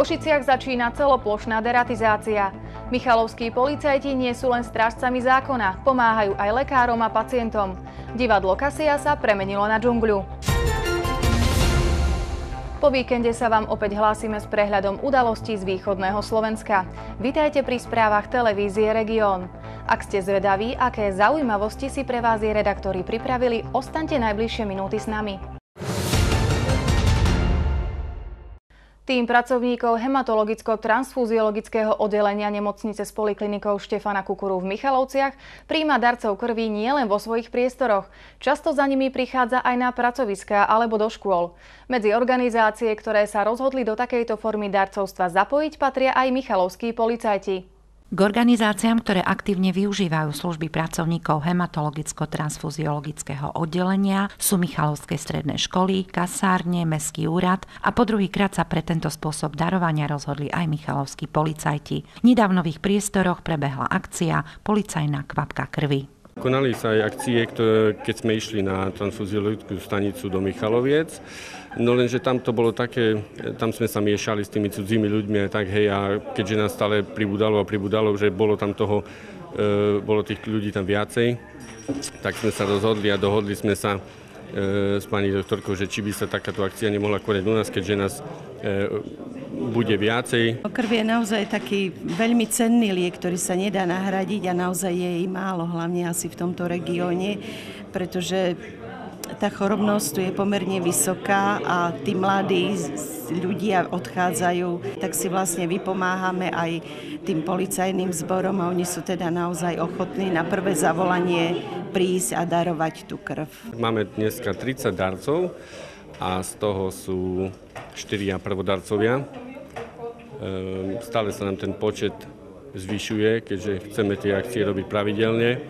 Košiciach začína celoplošná deratizácia. Michalovskí policajti nie sú len strážcami zákona, pomáhajú aj lekárom a pacientom. Divadlo Kasia sa premenilo na džungľu. Po víkende sa vám opäť hlásime s prehľadom udalostí z východného Slovenska. Vitajte pri správach televízie Región. Ak ste zvedaví, aké zaujímavosti si pre vás jej redaktori pripravili, ostaňte najbližšie minúty s nami. Tým pracovníkov hematologicko-transfúziologického oddelenia nemocnice s poliklinikou Štefana Kukuru v Michalovciach prijíma darcov krvi nielen vo svojich priestoroch. Často za nimi prichádza aj na pracoviská alebo do škôl. Medzi organizácie, ktoré sa rozhodli do takejto formy darcovstva zapojiť, patria aj michalovskí policajti. K organizáciám, ktoré aktívne využívajú služby pracovníkov hematologicko-transfuziologického oddelenia, sú Michalovské stredné školy, kasárne, Mestský úrad a po druhýkrát sa pre tento spôsob darovania rozhodli aj michalovskí policajti. Nedávno v ich priestoroch prebehla akcia Policajná kvapka krvi. Konali sa aj akcie, keď sme išli na transfuziologickú stanicu do Michaloviec. No lenže tam to bolo také, tam sme sa miešali s tými cudzími ľuďmi a tak, hej, a keďže nás stále pribudalo, že bolo tam bolo tých ľudí tam viacej, tak sme sa rozhodli a dohodli sme sa s pani doktorkou, že či by sa takáto akcia nemohla konať u nás, keďže nás bude viacej. Krv je naozaj taký veľmi cenný liek, ktorý sa nedá nahradiť a naozaj je jej málo, hlavne asi v tomto regióne, pretože tá chorobnosť tu je pomerne vysoká a tí mladí ľudia odchádzajú, tak si vlastne vypomáhame aj tým policajným zborom a oni sú teda naozaj ochotní na prvé zavolanie prísť a darovať tú krv. Máme dneska 30 darcov a z toho sú 4 prvodarcovia. Stále sa nám ten počet zvyšuje, keďže chceme tie akcie robiť pravidelne.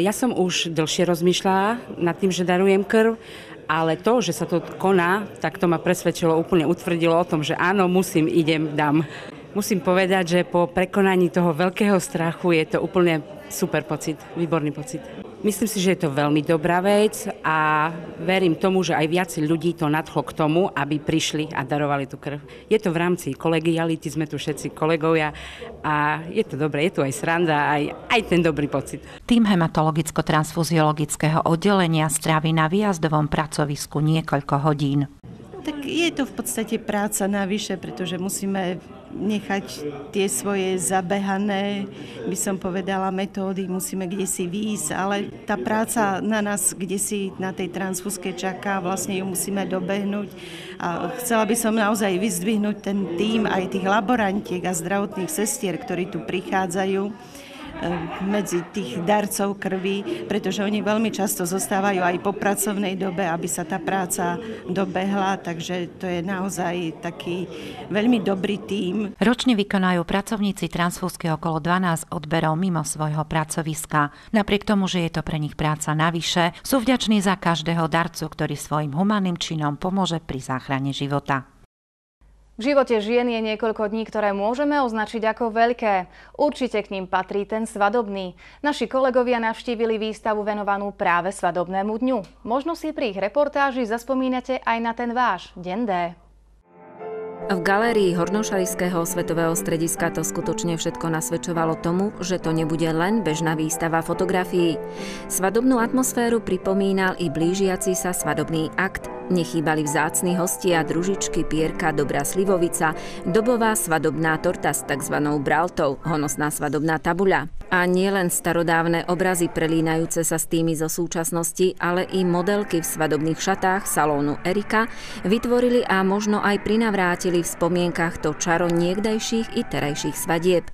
Ja som už dlhšie rozmýšľala nad tým, že darujem krv, ale to, že sa to koná, tak to ma presvedčilo, úplne utvrdilo o tom, že áno, idem, dám. Musím povedať, že po prekonaní toho veľkého strachu je to úplne super pocit, výborný pocit. Myslím si, že je to veľmi dobrá vec a verím tomu, že aj viac ľudí to nadchlo k tomu, aby prišli a darovali tú krv. Je to v rámci kolegiality, sme tu všetci kolegovia a je to dobré, je tu aj sranda, aj ten dobrý pocit. Tým hematologicko-transfuziologického oddelenia strávi na výjazdovom pracovisku niekoľko hodín. Tak je to v podstate práca navyše, pretože musíme nechať tie svoje zabehané, by som povedala, metódy, musíme kdesi výjsť, ale tá práca na nás kdesi na tej transfúzke čaká, vlastne ju musíme dobehnúť. A chcela by som naozaj vyzdvihnúť ten tím aj tých laborantiek a zdravotných sestier, ktorí tu prichádzajú medzi tých darcov krvi, pretože oni veľmi často zostávajú aj po pracovnej dobe, aby sa tá práca dobehla, takže to je naozaj taký veľmi dobrý tím. Ročne vykonajú pracovníci transfúzky okolo 12 odberov mimo svojho pracoviska. Napriek tomu, že je to pre nich práca navyše, sú vďační za každého darcu, ktorý svojim humánnym činom pomôže pri záchrane života. V živote žien je niekoľko dní, ktoré môžeme označiť ako veľké. Určite k ním patrí ten svadobný. Naši kolegovia navštívili výstavu venovanú práve svadobnému dňu. Možno si pri ich reportáži zaspomínate aj na ten váš Deň D. V galérii Hornošarišského svetového strediska to skutočne všetko nasvedčovalo tomu, že to nebude len bežná výstava fotografií. Svadobnú atmosféru pripomínal i blížiaci sa svadobný akt. Nechýbali vzácni hostia, družičky, pierka, dobrá slivovica, dobová svadobná torta s tzv. Braltou, honosná svadobná tabuľa. A nielen starodávne obrazy prelínajúce sa s tými zo súčasnosti, ale i modelky v svadobných šatách salónu Erika vytvorili a možno aj prinavrátili v spomienkach to čaro niekdajších i terajších svadieb.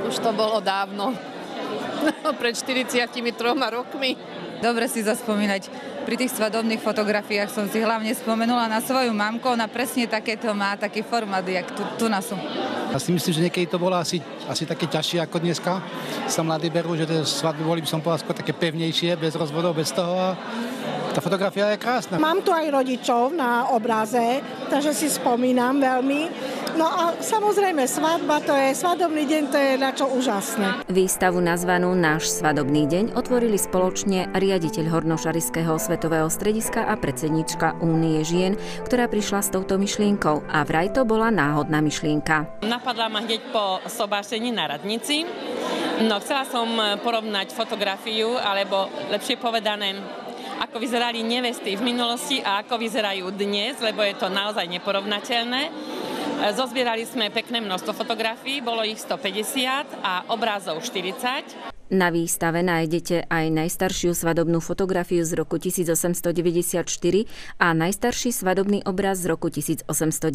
Už to bolo dávno, pred 43 rokmi. Dobre si zaspomínať. Pri tých svadobných fotografiách som si hlavne spomenula na svoju mamku, ona presne takéto má, taký formát, jak tu na sú. Ja si myslím, že niekedy to bolo asi také ťažšie ako dneska. Sa mladí berú, že tie svadby boli, by som povedal, skôr také pevnejšie, bez rozvodov, bez toho. A tá fotografia je krásna. Mám tu aj rodičov na obraze, takže si spomínam veľmi. No a samozrejme svadba, to je svadobný deň, to je na čo úžasné. Výstavu nazvanú Náš svadobný deň otvorili spoločne riaditeľ Hornošarišského svetového strediska a predsednička Únie žien, ktorá prišla s touto myšlienkou a vraj to bola náhodná myšlienka. Napadla ma hneď po sobášení na radnici. No, chcela som porovnať fotografiu, alebo lepšie povedané, ako vyzerali nevesty v minulosti a ako vyzerajú dnes, lebo je to naozaj neporovnateľné. Zozbierali sme pekné množstvo fotografií, bolo ich 150 a obrázov 40. Na výstave nájdete aj najstaršiu svadobnú fotografiu z roku 1894 a najstarší svadobný obraz z roku 1890.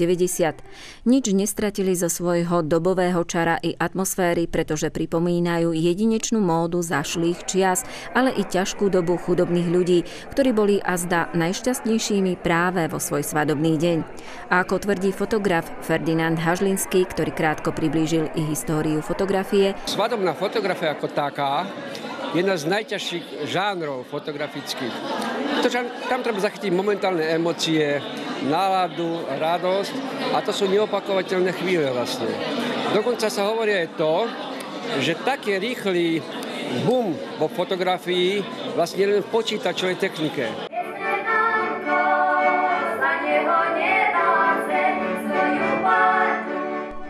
Nič nestratili zo svojho dobového čara i atmosféry, pretože pripomínajú jedinečnú módu zašlých čias, ale i ťažkú dobu chudobných ľudí, ktorí boli azda najšťastnejšími práve vo svoj svadobný deň. A ako tvrdí fotograf Ferdinand Hažlinský, ktorý krátko priblížil i históriu fotografie. Svadobná fotografia ako taká jedna z najťažších žánrov fotografických. Tam treba zachytiť momentálne emócie, náladu, radosť a to sú neopakovateľné chvíle vlastne. Dokonca sa hovorí aj to, že taký rýchly boom vo fotografii vlastne len v počítačovej technike.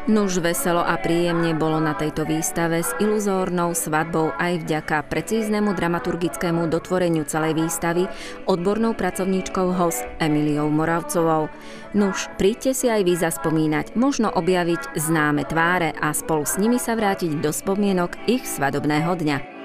Nuž veselo a príjemne bolo na tejto výstave s iluzórnou svadbou aj vďaka precíznemu dramaturgickému dotvoreniu celej výstavy odbornou pracovníčkou HOS Emíliou Moravcovou. Nuž, príďte si aj vy zaspomínať, možno objaviť známe tváre a spolu s nimi sa vrátiť do spomienok ich svadobného dňa.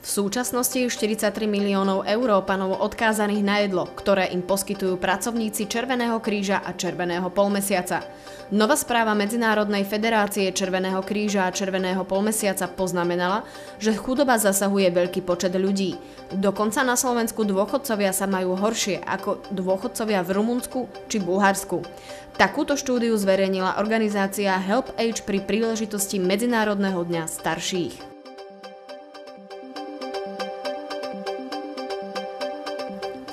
V súčasnosti je 43 miliónov Európanov odkázaných na jedlo, ktoré im poskytujú pracovníci Červeného kríža a Červeného polmesiaca. Nová správa Medzinárodnej federácie Červeného kríža a Červeného polmesiaca poznamenala, že chudoba zasahuje veľký počet ľudí. Dokonca na Slovensku dôchodcovia sa majú horšie ako dôchodcovia v Rumunsku či Bulharsku. Takúto štúdiu zverejnila organizácia Help Age pri príležitosti Medzinárodného dňa starších.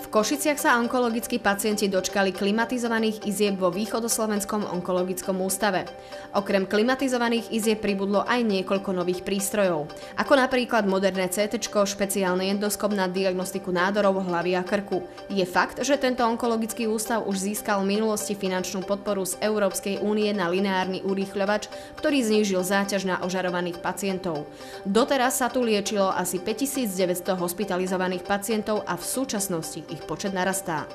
V Košiciach sa onkologickí pacienti dočkali klimatizovaných izieb vo Východoslovenskom onkologickom ústave. Okrem klimatizovaných izieb pribudlo aj niekoľko nových prístrojov, ako napríklad moderné CT, špeciálny endoskop na diagnostiku nádorov hlavy a krku. Je fakt, že tento onkologický ústav už získal v minulosti finančnú podporu z Európskej únie na lineárny urýchľovač, ktorý znížil záťaž na ožarovaných pacientov. Doteraz sa tu liečilo asi 5900 hospitalizovaných pacientov a v súčasnosti ich počet narastá.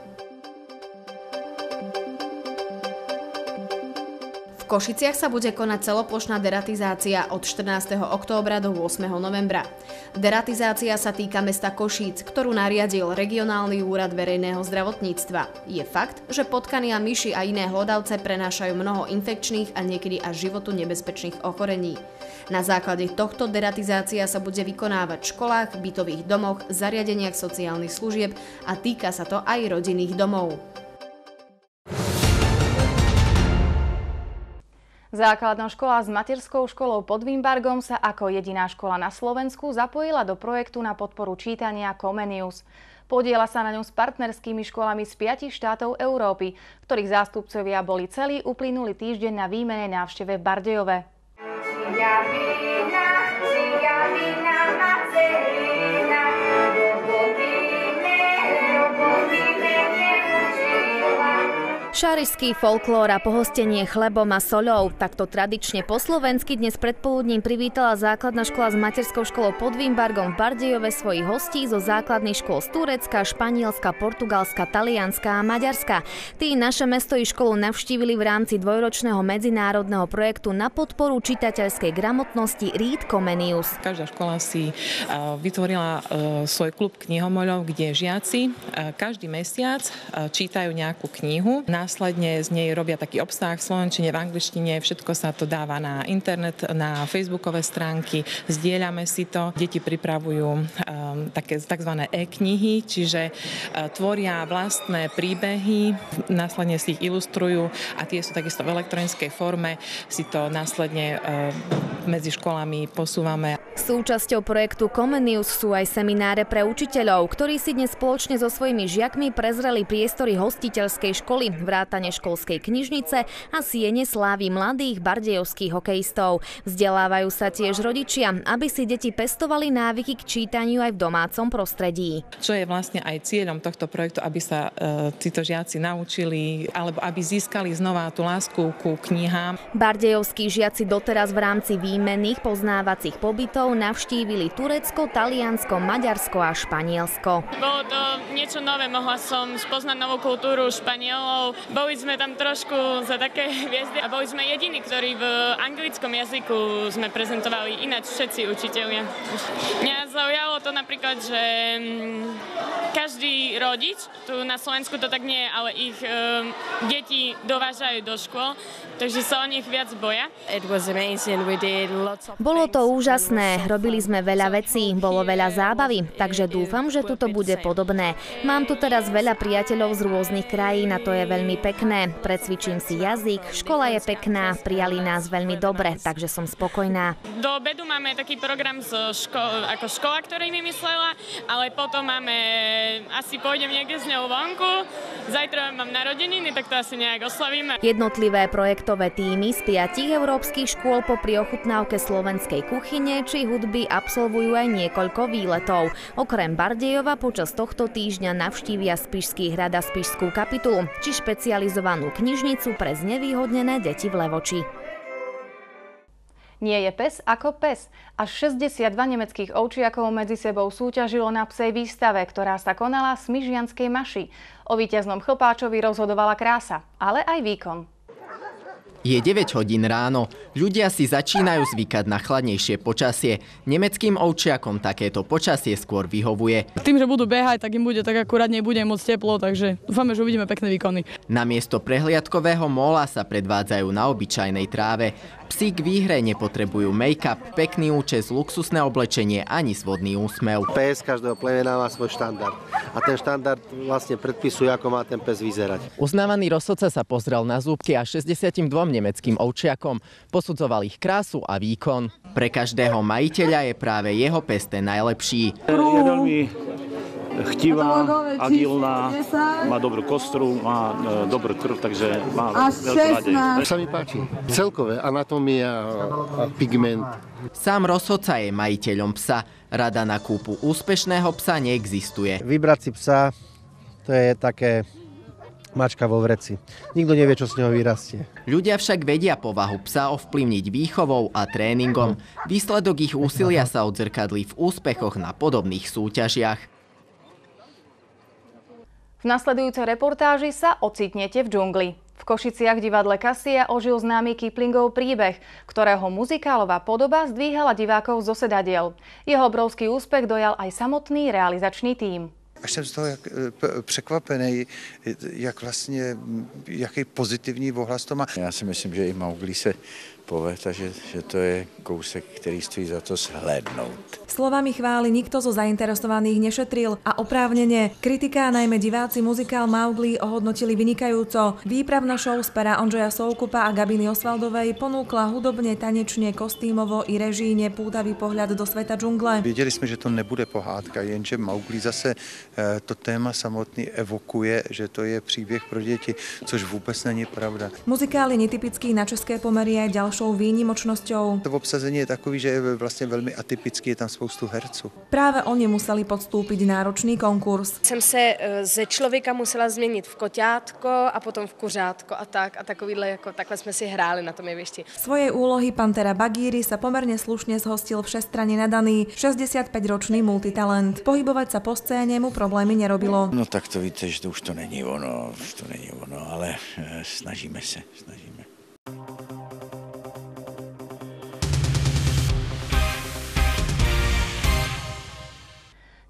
V Košiciach sa bude konať celoplošná deratizácia od 14. októbra do 8. novembra. Deratizácia sa týka mesta Košíc, ktorú nariadil Regionálny úrad verejného zdravotníctva. Je fakt, že potkany a myši a iné hlodavce prenášajú mnoho infekčných a niekedy až životu nebezpečných ochorení. Na základe tohto deratizácia sa bude vykonávať v školách, bytových domoch, zariadeniach sociálnych služieb a týka sa to aj rodinných domov. Základná škola s materskou školou pod Vimbargom sa ako jediná škola na Slovensku zapojila do projektu na podporu čítania Comenius. Podieľa sa na ňom s partnerskými školami z 5 štátov Európy, ktorých zástupcovia boli celý uplynulý týždeň na výmene návšteve v Bardejove. Šarišský folklór a pohostenie chlebom a soľou. Takto tradične po slovensky dnes predpoludním privítala základná škola s materskou školou pod Vimbargom v Bardejove svojich hostí zo základných škôl z Turecka, Španielska, Portugalska, Talianska a Maďarska. Tí naše mesto i školu navštívili v rámci dvojročného medzinárodného projektu na podporu čitateľskej gramotnosti Read Comenius. Každá škola si vytvorila svoj klub knihomoľov, kde žiaci každý mesiac čítajú nejakú knihu. Nás následne z nej robia taký obsah v slovenčine, v angličtine, všetko sa to dáva na internet, na facebookové stránky, zdieľame si to. Deti pripravujú také takzvané e-knihy, čiže tvoria vlastné príbehy, následne si ich ilustrujú a tie sú takisto v elektronickej forme, si to následne medzi školami posúvame. Súčasťou projektu Comenius sú aj semináre pre učiteľov, ktorí si dnes spoločne so svojimi žiakmi prezreli priestory hostiteľskej školy, vrátane školskej knižnice a siene slávy mladých bardejovských hokejistov. Vzdelávajú sa tiež rodičia, aby si deti pestovali návyky k čítaniu aj v domácom prostredí. Čo je vlastne aj cieľom tohto projektu, aby sa títo žiaci naučili alebo aby získali znova tú lásku ku knihám. Bardejovskí žiaci doteraz v rámci výmenných poznávacích pobytov navštívili Turecko, Taliansko, Maďarsko a Španielsko. Bolo to niečo nové, mohla som spoznať novú kultúru Španielov. Boli sme tam trošku za také hviezdy a boli sme jediní, ktorí v anglickom jazyku sme prezentovali, ináč všetci učitelia. Mňa zaujalo to napríklad, že každý rodič, tu na Slovensku to tak nie je, ale ich deti dovážajú do škôl, takže sa o nich viac boja. Bolo to úžasné, robili sme veľa vecí, bolo veľa zábavy, takže dúfam, že tu to bude podobné. Mám tu teraz veľa priateľov z rôznych krajín a to je veľmi pekné. Precvičím si jazyk, škola je pekná, prijali nás veľmi dobre, takže som spokojná. Do obedu máme taký program ako škola, ktorý vymyslela, ale potom asi pôjdem niekde s ňou vonku. Zajtra mám narodeniny, tak to asi nejak oslavíme. Jednotlivé projektové tímy z 5 európskych škôl popri ochutnávke slovenskej kuchyne či hudby absolvujú aj niekoľko výletov. Okrem Bardejova počas tohto týždňa navštívia Spišský hrad a Spišskú kapitulu, či špecializovanú knižnicu pre znevýhodnené deti v Levoči. Nie je pes ako pes. Až 62 nemeckých ovčiakov medzi sebou súťažilo na psej výstave, ktorá sa konala v Smižianskej Maši. O víťaznom chlpáčovi rozhodovala krása, ale aj výkon. Je 9 hodín ráno. Ľudia si začínajú zvykať na chladnejšie počasie. Nemeckým ovčiakom takéto počasie skôr vyhovuje. Tým, že budú behať, tak im bude tak akurát nebude moc teplo, takže dúfame, že uvidíme pekné výkony. Namiesto prehliadkového móla sa predvádzajú na obyčajnej tráve. Psi k výhre nepotrebujú make-up, pekný účes, luxusné oblečenie ani svodný úsmev. Pes každého plemena má svoj štandard. A ten štandard vlastne predpisuje, ako má ten pes vyzerať. Uznávaný rozsudca sa pozrel na zúbky a 62 nemeckým ovčiakom. Posudzoval ich krásu a výkon. Pre každého majiteľa je práve jeho pes ten najlepší. Je veľmi chtivá, agilná, má dobrú kostru, má dobrú krv, takže má veľkú nádej. Sa mi páči. Celkové anatómia a pigment. Sám rozhodca je majiteľom psa. Rada na kúpu úspešného psa neexistuje. Vybrať si psa, to je také mačka vo vreci. Nikto nevie, čo z neho vyrastie. Ľudia však vedia povahu psa ovplyvniť výchovou a tréningom. Výsledok ich úsilia sa odzrkadlí v úspechoch na podobných súťažiach. V nasledujúcej reportáži sa ocitnete v džungli. V Košiciach v divadle Kasia ožil známy Kiplingov príbeh, ktorého muzikálová podoba zdvíhala divákov zo sedadiel. Jeho obrovský úspech dojal aj samotný realizačný tím. Až jsem z toho překvapený, jaký pozitivní ohlas to má. Já si myslím, že i Mowgli se povedal, že to je kousek, který stojí za to shlédnout. Slovami chvály nikto zo zainteresovaných nešetril a oprávnene. Kritika, najmä diváci muzikál Mowgli ohodnotili vynikajúco. Výpravná show z pera Ondřeja Soukupa a Gabiny Osvaldovej ponúkla hudobne, tanečne, kostýmovo i režijne pútavý pohľad do sveta džungle. Věděli jsme, že to nebude pohádka, jenže Mowgli zase to téma samotný evokuje, že to je příběh pro děti, což vůbec není pravda. Muzikál je netypický na české pomery aj ďalšou výnimočnosťou. To obsazení je takový, že je vlastně velmi atypický, je tam spoustu herců. Práve oni museli podstúpiť náročný konkurs. Jsem se ze člověka musela změnit v koťátko a potom v kuřátko a tak a takhle jsme si hráli na tom jevišti. Svojej úlohy Pantera Bagíry sa pomerne slušne zhostil všestranne nadaný 65-ročný multitalent. Pohybovať sa po scéne mu problémy nerobilo. No tak to víte, že to už to není ono, ale snažíme se.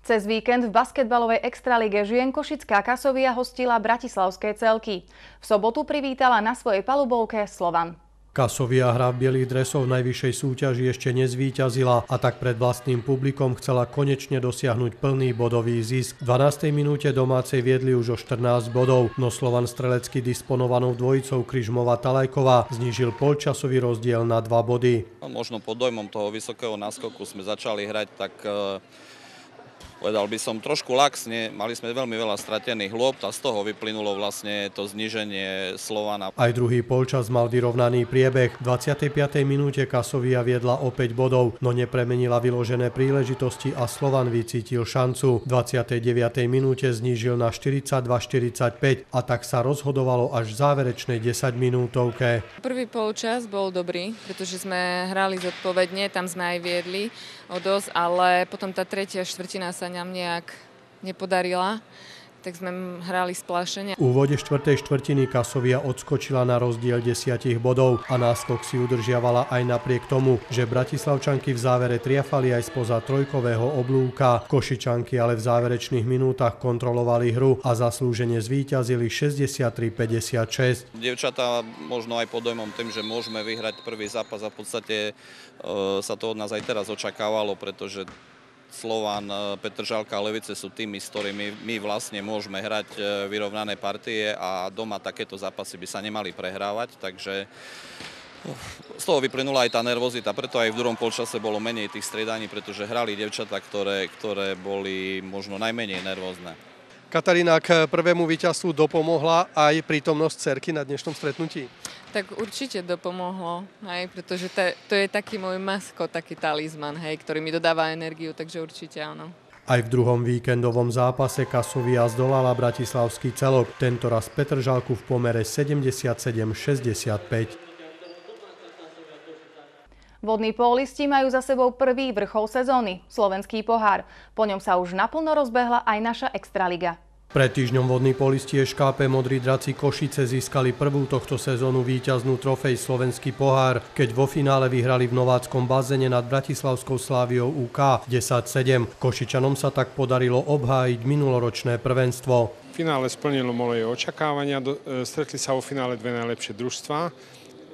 Cez víkend v basketbalovej extralige žien Košická Kasovia hostila bratislavské Celky. V sobotu privítala na svojej palubovke Slovan. Kasovia hra v bielých dresoch v najvyššej súťaži ešte nezvíťazila a tak pred vlastným publikom chcela konečne dosiahnuť plný bodový zisk. V 12. minúte domácej viedli už o 14 bodov, no Slovan strelecky disponovanou dvojicou Kryžmová-Talajková znížil polčasový rozdiel na 2 body. Možno pod dojmom toho vysokého náskoku sme začali hrať tak povedal by som trošku laxne, mali sme veľmi veľa stratených lôpt a z toho vyplynulo vlastne to zníženie Slovana. Aj druhý polčas mal vyrovnaný priebeh. V 25. minúte Kasovia viedla o 5 bodov, no nepremenila vyložené príležitosti a Slovan vycítil šancu. V 29. minúte znížil na 42-45 a tak sa rozhodovalo až v záverečnej 10-minútovke. Prvý polčas bol dobrý, pretože sme hrali zodpovedne, tam sme aj viedli o dosť, ale potom tá tretia štvrtina sa nám nejak nepodarila, tak sme hrali splášene. V úvode 4. štvrtiny Kasovia odskočila na rozdiel 10 bodov a náskok si udržiavala aj napriek tomu, že Bratislavčanky v závere triafali aj spoza trojkového oblúka. Košičanky ale v záverečných minútach kontrolovali hru a zaslúžene zvíťazili 63-56. Dievčatá možno aj pod dojmom tým, že môžeme vyhrať prvý zápas a v podstate sa to od nás aj teraz očakávalo, pretože Slovan, Petržalka a Levice sú tými, s ktorými my vlastne môžeme hrať vyrovnané partie a doma takéto zápasy by sa nemali prehrávať, takže z toho vyplynula aj tá nervozita, preto aj v druhom polčase bolo menej tých striedaní, pretože hrali dievčatá, ktoré boli možno najmenej nervózne. Katarína, k prvému víťazstvu dopomohla aj prítomnosť dcerky na dnešnom stretnutí? Tak určite dopomohlo, hej, pretože to je taký môj maskot, taký talizman, hej, ktorý mi dodáva energiu, takže určite áno. Aj v druhom víkendovom zápase Kasovia zdolala bratislavský Celok, tentoraz Petržalku v pomere 77-65. Vodní pólisti majú za sebou prvý vrchol sezóny, slovenský pohár. Po ňom sa už naplno rozbehla aj naša extraliga. Pred týždňom vodní pólisti ŠKP Modrí draci Košice získali prvú tohto sezónu víťaznú trofej slovenský pohár, keď vo finále vyhrali v nováckom bazéne nad bratislavskou Sláviou UK 10-7. Košičanom sa tak podarilo obhájiť minuloročné prvenstvo. V finále splnilo moje očakávania, stretli sa vo finále dve najlepšie družstvá.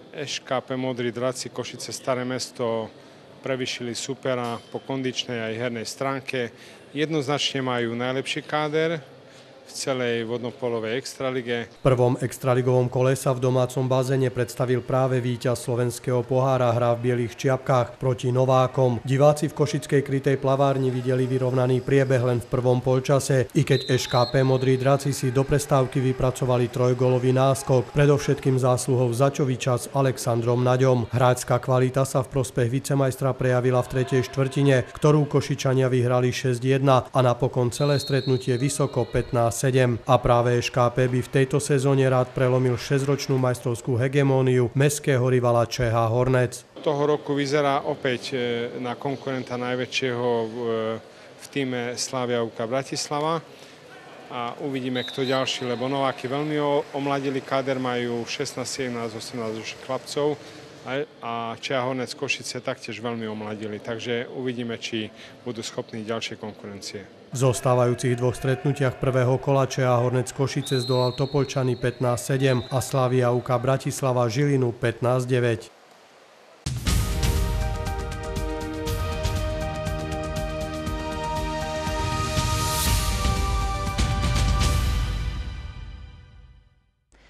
ŠKP Modrí draci Košice Staré Mesto prevyšili supera po kondičnej aj hernej stránke. Jednoznačne majú najlepší káder v celej vodnopolovej extralige. V prvom extraligovom kole sa v domácom bazéne predstavil práve víťaz slovenského pohára, hrá v bielých čiapkách proti Novákom. Diváci v košickej krytej plavárni videli vyrovnaný priebeh len v prvom polčase, i keď ŠKP Modrí draci si do prestávky vypracovali trojgólový náskok, predovšetkým zásluhou Začoviča s Alexandrom Naďom. Hráčska kvalita sa v prospech vicemajstra prejavila v tretej štvrtine, ktorú Košičania vyhrali 6-1 a napokon celé stretnutie vysoko 15-7. A práve ŠKP by v tejto sezóne rád prelomil 6-ročnú majstrovskú hegemóniu mestského rivala ČH Hornec. Toho roku vyzerá opäť na konkurenta najväčšieho v týme Slavia UK Bratislava a uvidíme, kto ďalší, lebo Nováky veľmi omladili káder, majú 16, 17, 18 už chlapcov a ČH Hornec Košice taktiež veľmi omladili, takže uvidíme, či budú schopní ďalšie konkurencie. V zostávajúcich dvoch stretnutiach prvého kola ČH Hornec Košice zdolal Topolčany 15-7 a Slavia UK Bratislava Žilinu 15-9.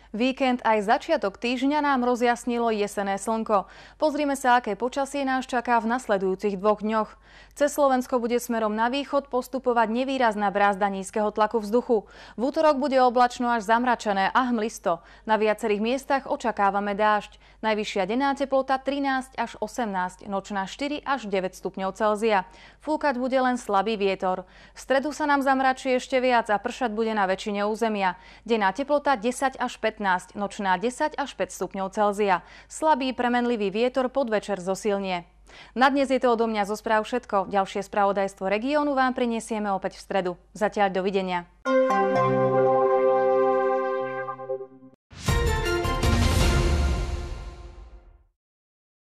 Víkend aj začiatok týždňa nám rozjasnilo jesenné slnko. Pozrime sa, aké počasie nás čaká v nasledujúcich 2 dňoch. Cez Slovensko bude smerom na východ postupovať nevýrazná brázda nízkeho tlaku vzduchu. V útorok bude oblačno až zamračené a hmlisto. Na viacerých miestach očakávame dážď. Najvyššia denná teplota 13 až 18, nočná 4 až 9 stupňov Celzia. Fúkať bude len slabý vietor. V stredu sa nám zamračí ešte viac a pršať bude na väčšine územia. Denná teplota 10 až 15, nočná 10 až 5 stupňov Celzia. Slabý premenlivý vietor podvečer zosilnie. Na dnes je to odo mňa zo správ všetko. Ďalšie spravodajstvo regiónu vám prinesieme opäť v stredu. Zatiaľ dovidenia.